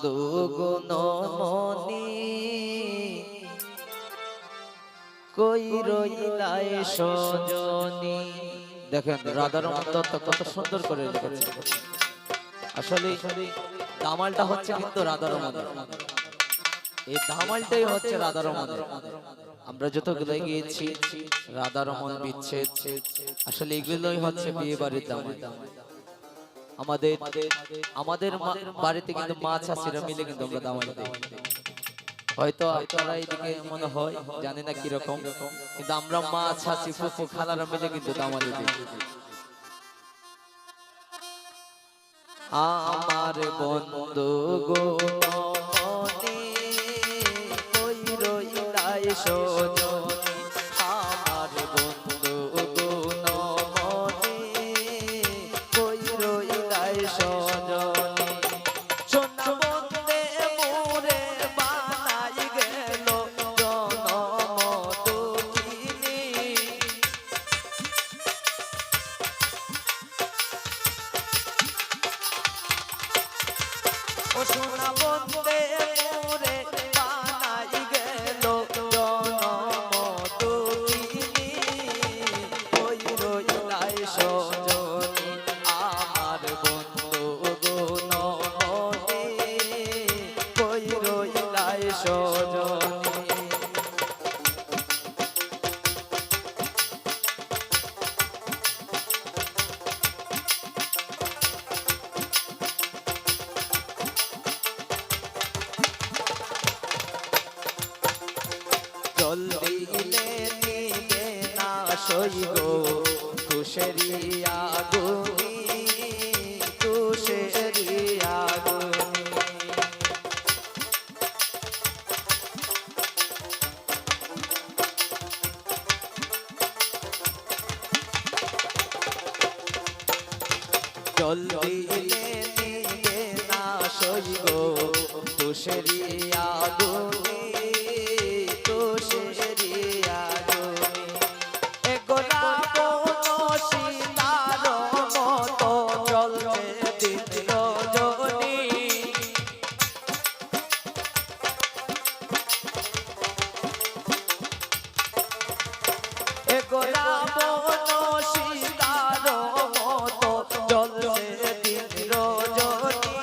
বন্ধু গুণমণি কই রইলাই সজনী। দেখেন রাধারমণ দত্ত কত সুন্দর করে লিখেছে। আসলে দামালটা হচ্ছে কিন্তু রাধারমণ, এই দামালটাই হচ্ছে রাধারমণ। আমরা যতগুলো গিয়েছি রাধারমণ বিচ্ছেদ, আসলে এগুলোই হচ্ছে বিয়ে বাড়ির দামাল। আমাদের আমাদের বাড়িতে কিন্তু মা চাষিরা মিলে কিন্তু আমরা দামাল দিই। হয়তো আপনারা এইদিকে মনে হয় জানি না কিরকম, কিন্তু আমরা মা চাষি ফুফু খালারা মিলে কিন্তু দামাল দিই। আমার বন্ধু গুণমণি কই রইলাই সজনী, আমার বন্ধু গুণমণি কই রইলাই সজনী। সোনা বন্দে মোরে বানাই গেল জনম দুঃখিনী, ও সোনা বন্দে মোরে বানাই গেল জনম দুঃখিনী, কই রইলাই সজনী, আমার বন্ধু গুণমণি কই রইলাই সজনী। জল দিলে নিবে না সইব তুষেরি আগুনি, তুষেরি আগুনি। জল দিলে নিবে না সইব তুষেরি আগুনি, তুষেরি আগুনি। এগোলা বনশী তার মতো চলছে দিন রজনী, এগোলা বনশী তার মতো চলছে দিন রজনী,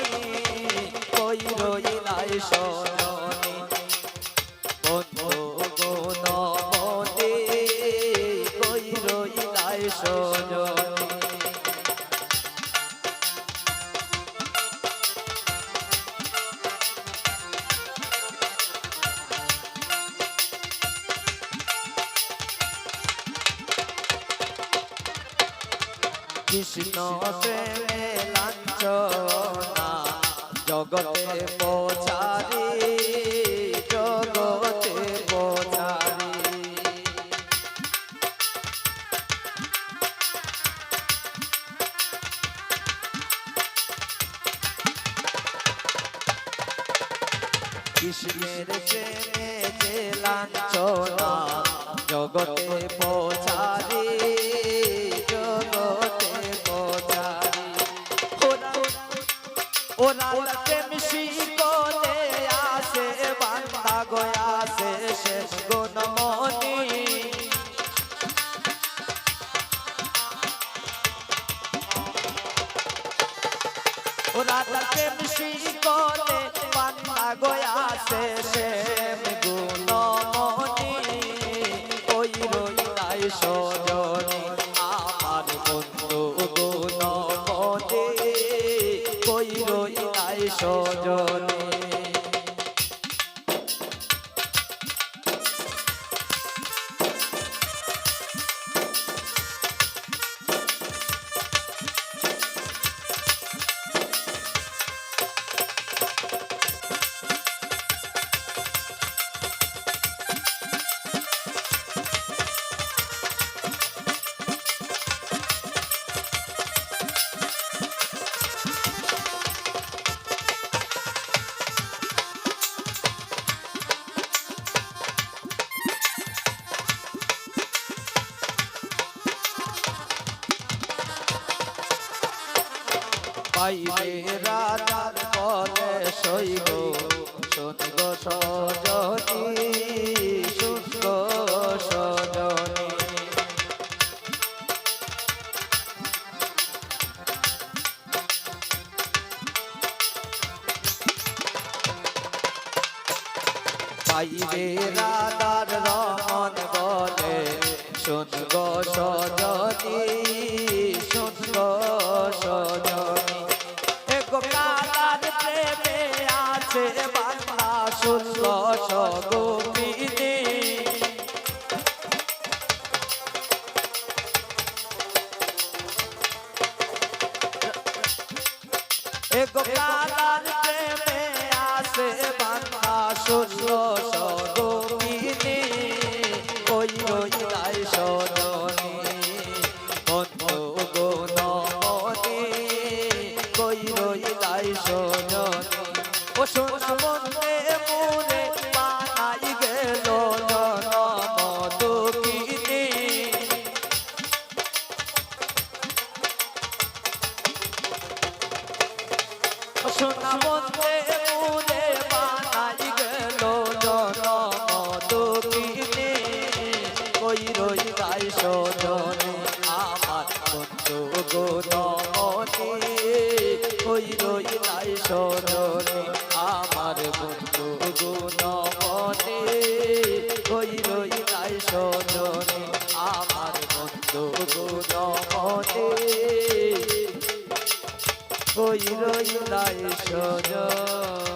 কই রইলাই সজনী, বন্ধু গুণমণি কই রইলাই সজনী। কৃষ্ণ প্রেমে লাঞ্ছনা জগতে পৌঁছারি, জগতে পৌঁছারি। কৃষ্ণের প্রেমে যে লাঞ্ছনা জগতে পৌঁছারি, জগতে পৌঁছারি। ওরা প্রেম শিকলে আসে বান্দা গয়াসে শেষ গুণমণি, ওরা প্রেম শিকলে বান্দা গয়াসে শেষ গুণমণি, কই রইলাই সজনী, আমার বন্ধু গুণমণি কই রইলাই সজনী। পাইবে রাজার বলে সই গো শোন গো সজনী শোন গো সজনী পাইবে রাধার রমন বলে শোন গো সজনী শোন গো সজনী এ গোপালার প্রেমে আছে বাংলা শুনল সগোপিনী এ গোপালার প্রেমে আছে বাংলা শুনল সগোপিনী ওই রইলাই সজনী বন্ধু গো নমনী কই রইলাই সজনী ও সোনা বন্দে মোরে বানাই গেল জনম দুঃখিনী ও সোনা বন্দে মোরে বানাই গেল জনম দুঃখিনী কই রইলাই সজনী আমার বন্ধু গো নমনী কই রইলাই সজনী আমার বন্ধু গো নমনী কই রইলাই সজনী আমার বন্ধু গো নমনী কই রইলাই সজনী